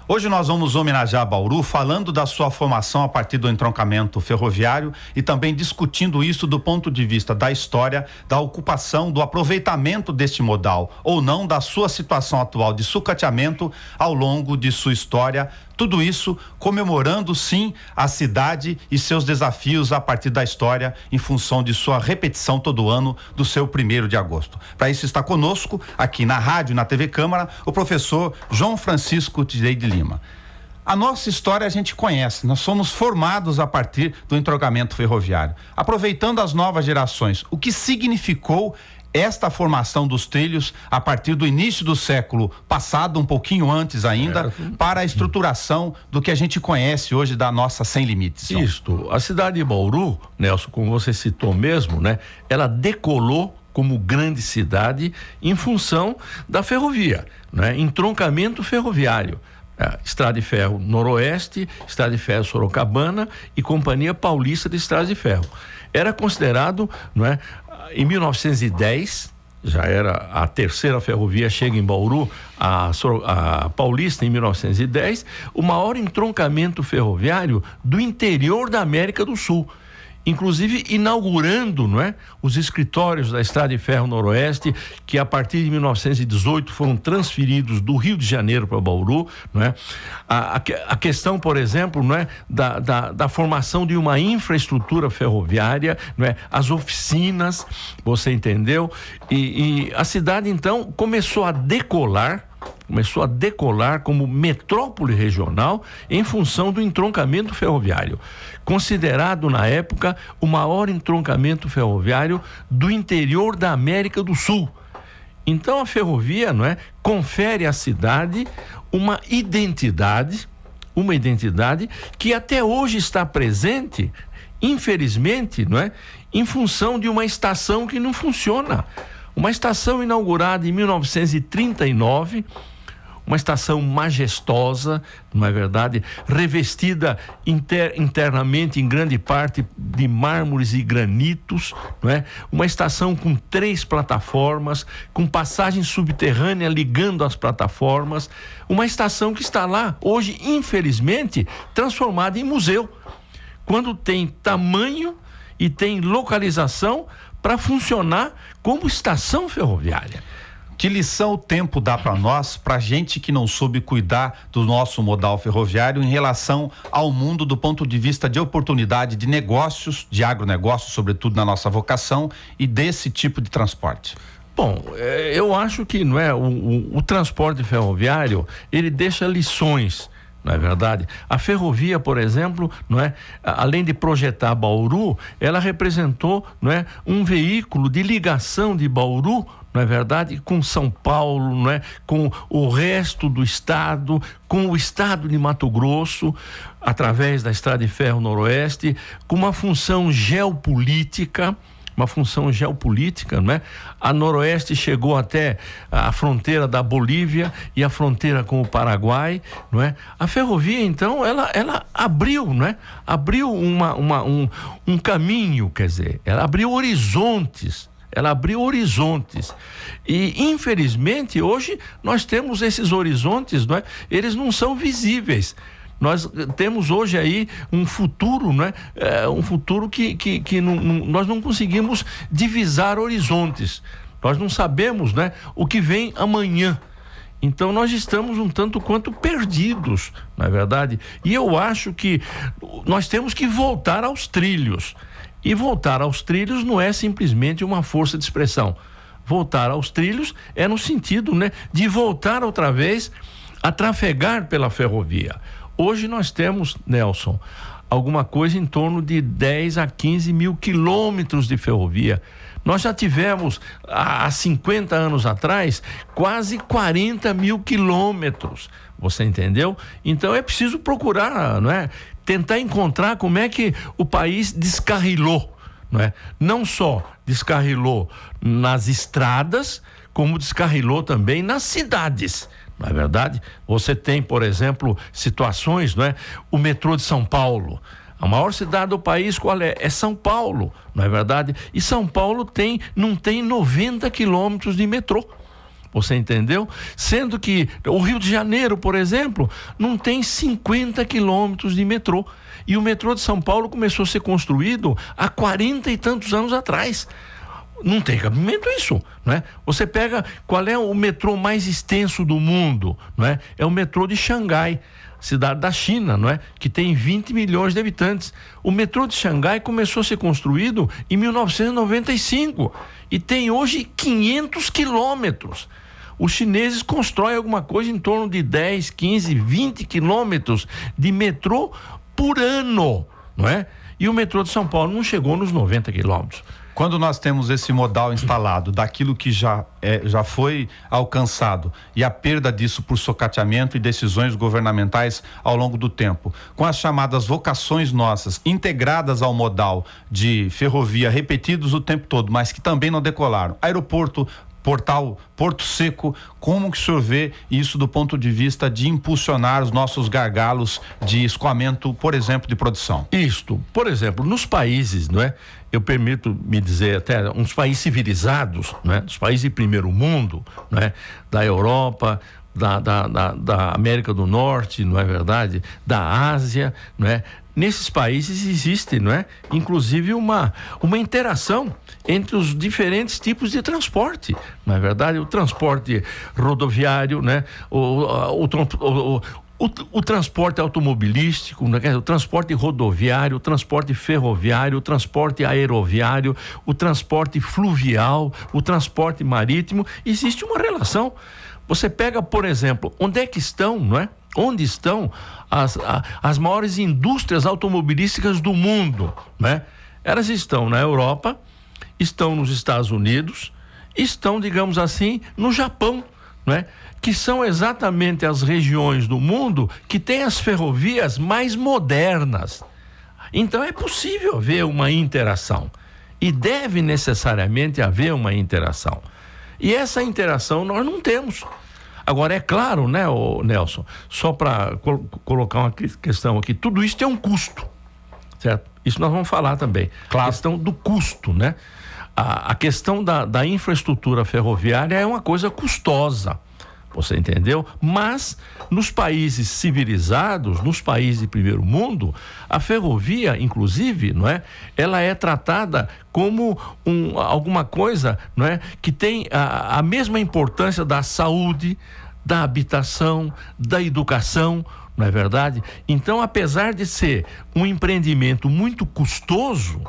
Hoje nós vamos homenagear Bauru falando da sua formação a partir do entroncamento ferroviário e também discutindo isso do ponto de vista da história, da ocupação, do aproveitamento deste modal ou não, da sua situação atual de sucateamento ao longo de sua história. Tudo isso comemorando, sim, a cidade e seus desafios a partir da história em função de sua repetição todo ano do seu 1º de agosto. Para isso está conosco, aqui na rádio, na TV Câmara, o professor João Francisco Tirei de Lima. A nossa história a gente conhece, nós somos formados a partir do entroncamento ferroviário. Aproveitando as novas gerações, o que significou esta formação dos trilhos a partir do início do século passado, um pouquinho antes ainda, para a estruturação do que a gente conhece hoje da nossa Sem Limites. Isto, a cidade de Bauru, Nelson, como você citou mesmo, né? Ela decolou como grande cidade em função da ferrovia, né? Entroncamento ferroviário. Estrada de Ferro Noroeste, Estrada de Ferro Sorocabana e Companhia Paulista de Estrada de Ferro. Era considerado, não é? Em 1910, já era a 3ª ferrovia, chega em Bauru, a Paulista em 1910, o maior entroncamento ferroviário do interior da América do Sul. Inclusive inaugurando, não é, os escritórios da Estrada de Ferro Noroeste, que a partir de 1918 foram transferidos do Rio de Janeiro para Bauru, não é? A questão, por exemplo, não é, da formação de uma infraestrutura ferroviária, não é, as oficinas, você entendeu? E a cidade então começou a decolar como metrópole regional em função do entroncamento ferroviário, considerado na época o maior entroncamento ferroviário do interior da América do Sul. Então a ferrovia, não é, confere à cidade uma identidade que até hoje está presente, infelizmente, não é, em função de uma estação que não funciona. Uma estação inaugurada em 1939, uma estação majestosa, não é verdade? Revestida internamente em grande parte de mármores e granitos, não é? Uma estação com 3 plataformas, com passagem subterrânea ligando as plataformas, uma estação que está lá hoje, infelizmente, transformada em museu, quando tem tamanho e tem localização para funcionar como estação ferroviária. Que lição o tempo dá para nós, para gente que não soube cuidar do nosso modal ferroviário em relação ao mundo do ponto de vista de oportunidade de negócios, de agronegócio, sobretudo na nossa vocação, e desse tipo de transporte? Bom, eu acho que, não é, o transporte ferroviário, ele deixa lições. Não é verdade? A ferrovia, por exemplo, não é, além de projetar Bauru, ela representou, não é, um veículo de ligação de Bauru, não é verdade, com São Paulo, não é, com o resto do estado, com o estado de Mato Grosso, através da Estrada de Ferro Noroeste, com uma função geopolítica, não é? A Noroeste chegou até a fronteira da Bolívia e a fronteira com o Paraguai, não é? A ferrovia, então, ela abriu, não é? Abriu um caminho, quer dizer, ela abriu horizontes. E, infelizmente, hoje nós temos esses horizontes, não é? Eles não são visíveis. Nós temos hoje aí um futuro, né? Um futuro que nós não conseguimos divisar horizontes. Nós não sabemos, né, o que vem amanhã. Então nós estamos um tanto quanto perdidos, não é verdade? E eu acho que nós temos que voltar aos trilhos. E voltar aos trilhos não é simplesmente uma força de expressão. Voltar aos trilhos é no sentido, né, de voltar outra vez a trafegar pela ferrovia. Hoje nós temos, Nelson, alguma coisa em torno de 10 a 15 mil quilômetros de ferrovia. Nós já tivemos, há 50 anos atrás, quase 40 mil quilômetros. Você entendeu? Então é preciso procurar, não é? Tentar encontrar como é que o país descarrilou, não é? Não só descarrilou nas estradas, como descarrilou também nas cidades. Não é verdade? Você tem, por exemplo, situações, não é? O metrô de São Paulo. A maior cidade do país qual é? É São Paulo, não é verdade? E São Paulo não tem 90 quilômetros de metrô. Você entendeu? Sendo que o Rio de Janeiro, por exemplo, não tem 50 quilômetros de metrô. E o metrô de São Paulo começou a ser construído há 40 e tantos anos atrás. Não tem cabimento isso, não é? Você pega qual é o metrô mais extenso do mundo, não é? É o metrô de Xangai, cidade da China, não é? Que tem 20 milhões de habitantes. O metrô de Xangai começou a ser construído em 1995 e tem hoje 500 quilômetros. Os chineses constroem alguma coisa em torno de 10, 15, 20 quilômetros de metrô por ano, não é? E o metrô de São Paulo não chegou nos 90 quilômetros. Quando nós temos esse modal instalado daquilo que já foi alcançado e a perda disso por socateamento e decisões governamentais ao longo do tempo, com as chamadas vocações nossas integradas ao modal de ferrovia repetidos o tempo todo, mas que também não decolaram, aeroporto, Portal Porto Seco, como que o senhor vê isso do ponto de vista de impulsionar os nossos gargalos de escoamento, por exemplo, de produção? Isto, por exemplo, nos países, não é? Eu permito me dizer até uns países civilizados, não é? Os países de primeiro mundo, não é? Da Europa, da América do Norte, não é verdade? Da Ásia, não é? Nesses países existe, não é? Inclusive uma interação entre os diferentes tipos de transporte, não é verdade? O transporte rodoviário, né? O transporte automobilístico, né? O transporte rodoviário, o transporte ferroviário, o transporte aeroviário, o transporte fluvial, o transporte marítimo, existe uma relação. Você pega, por exemplo, onde é que estão, não é? Onde estão as maiores indústrias automobilísticas do mundo, né? Elas estão na Europa, estão nos Estados Unidos, estão, digamos assim, no Japão, né? Que são exatamente as regiões do mundo que têm as ferrovias mais modernas. Então é possível haver uma interação e deve necessariamente haver uma interação. E essa interação nós não temos. Agora, é claro, né, Nelson, só para colocar uma questão aqui, tudo isso tem um custo, certo? Isso nós vamos falar também. Claro. A questão do custo, né? A questão da infraestrutura ferroviária é uma coisa custosa, você entendeu? Mas nos países civilizados, nos países de primeiro mundo, a ferrovia, inclusive, não é? Ela é tratada como alguma coisa, não é? Que tem a mesma importância da saúde, da habitação, da educação, não é verdade? Então, apesar de ser um empreendimento muito custoso,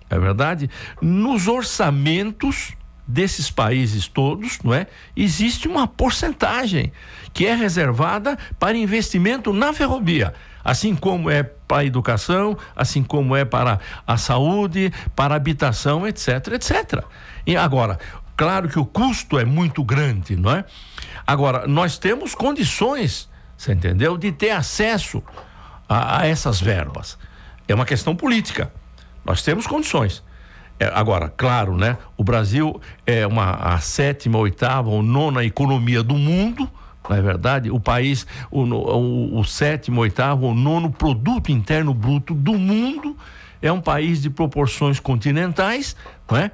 é verdade? Nos orçamentos desses países todos, não é? Existe uma porcentagem que é reservada para investimento na ferrovia, assim como é para a educação, assim como é para a saúde, para a habitação, etc, etc. E agora, claro que o custo é muito grande, não é? Agora, nós temos condições, você entendeu? De ter acesso a essas verbas. É uma questão política. Nós temos condições. Agora, claro, né? O Brasil é a 7ª, 8ª ou 9ª economia do mundo, não é verdade? O país, o 7º, 8º ou 9º produto interno bruto do mundo, é um país de proporções continentais, não é?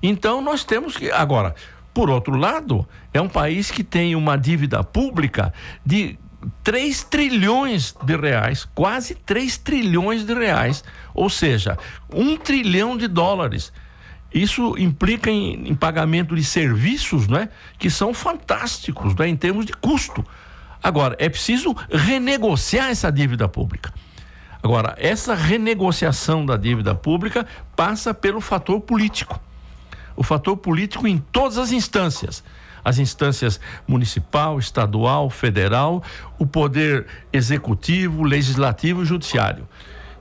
Então, nós temos que... Agora, por outro lado, é um país que tem uma dívida pública de 3 trilhões de reais, quase 3 trilhões de reais, ou seja, 1 trilhão de dólares. Isso implica em pagamento de serviços, né, que são fantásticos, né, em termos de custo. Agora, é preciso renegociar essa dívida pública. Agora, essa renegociação da dívida pública passa pelo fator político. O fator político em todas as instâncias. As instâncias municipal, estadual, federal, o poder executivo, legislativo e judiciário.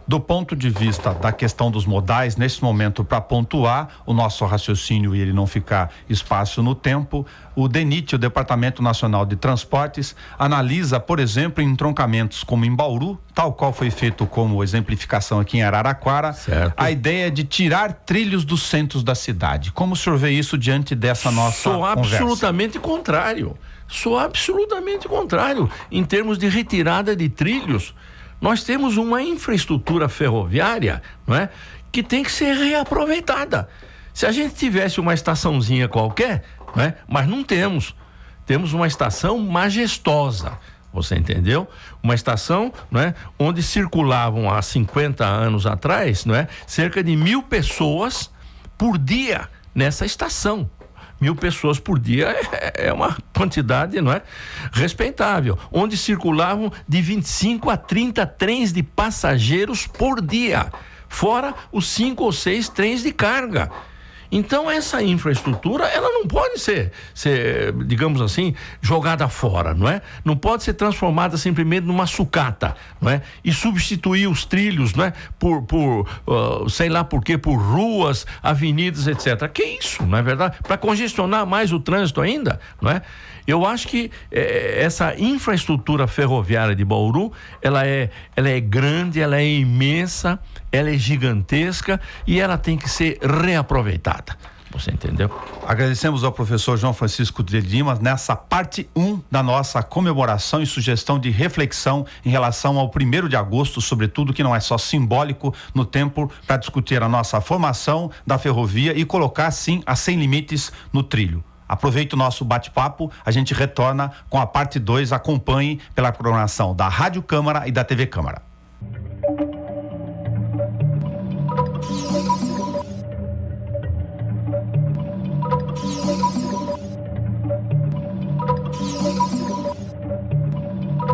Do ponto de vista da questão dos modais, nesse momento, para pontuar o nosso raciocínio e ele não ficar espaço no tempo, o DENIT, o Departamento Nacional de Transportes, analisa, por exemplo, entroncamentos como em Bauru, tal qual foi feito como exemplificação aqui em Araraquara, certo, a ideia de tirar trilhos dos centros da cidade. Como o senhor vê isso diante dessa nossa conversa? Sou absolutamente contrário em termos de retirada de trilhos. Nós temos uma infraestrutura ferroviária, não é, que tem que ser reaproveitada. Se a gente tivesse uma estaçãozinha qualquer, não é, mas não temos. Temos uma estação majestosa, você entendeu? Uma estação, não é, onde circulavam há 50 anos atrás, não é, cerca de 1.000 pessoas por dia nessa estação. 1.000 pessoas por dia é uma quantidade, não é, respeitável, onde circulavam de 25 a 30 trens de passageiros por dia, fora os 5 ou 6 trens de carga. Então essa infraestrutura, ela não pode ser, digamos assim, jogada fora, não é? Não pode ser transformada simplesmente numa sucata, não é? E substituir os trilhos, não é? Sei lá por quê, por ruas, avenidas, etc. Que isso, não é verdade? Para congestionar mais o trânsito ainda, não é? Eu acho que essa infraestrutura ferroviária de Bauru, ela é grande, ela é imensa, ela é gigantesca e ela tem que ser reaproveitada. Você entendeu? Agradecemos ao professor João Francisco de Lima nessa parte 1 da nossa comemoração e sugestão de reflexão em relação ao 1º de agosto, sobretudo, que não é só simbólico no tempo para discutir a nossa formação da ferrovia e colocar, sim, a Sem Limites no trilho. Aproveite o nosso bate-papo, a gente retorna com a parte 2, acompanhe pela programação da Rádio Câmara e da TV Câmara.